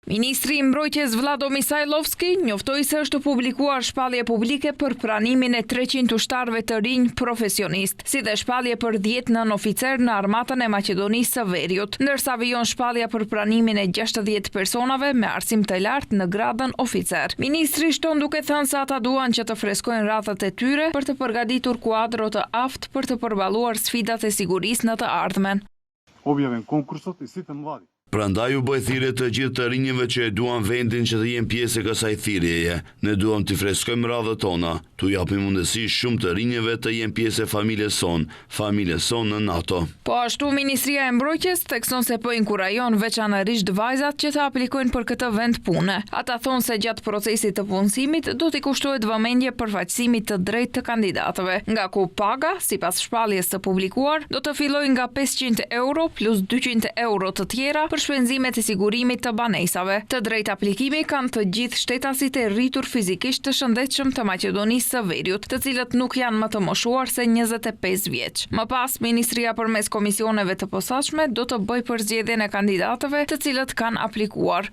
Ministri i Mbrojtjes Vlado Misajlovski njoftoi se është publikuar shpallje publike për pranimin e 300 ushtarëve të rinj profesionist, si dhe shpallje për 10 nënoficer në armatën e Maqedonisë së Veriut, ndërsa vijon shpallja për pranimin e 60 personave me arsim të lartë në gradën oficer. Ministri shton duke thënë se ata duan që të freskojnë radhët e tyre për të përgatitur kuadro të aftë për të përballuar sfidat e sigurisë në të ardhmen. Objavim konkursot I site mladi. Prandaj u bëj thirrje të gjithë të rinjëve që e duan vendin që të jenë pjesë e kësaj thirrjeje. Ne duam të freskojmë radhët tona, t'u japim mundësi shumë të rinjëve të jenë pjesë e familjes son në NATO. Po ashtu Ministria e Mbrojtjes thekson se po inkurajon veçanërisht vajzat që të aplikojnë për këtë vend pune. Ata thonë se gjatë procesit të punësimit do t'i kushtohet vëmendje përfaqësimit të drejtë të kandidatëve, nga ku paga, sipas shpalljes së publikuar, do të fillojë nga 500 euro plus 200 euro të tjera për shpenzimet e sigurimit të banesave. Të drejtë aplikimi kanë të gjithë shtetasit e rritur fizikisht të shëndetshëm të Maqedonisë së Veriut, të cilët nuk janë më të moshuar se 25 vjeç. Më pas, Ministria përmes komisioneve të posaçme do të bëjë përzgjedhjen e kandidatëve të cilët kanë aplikuar.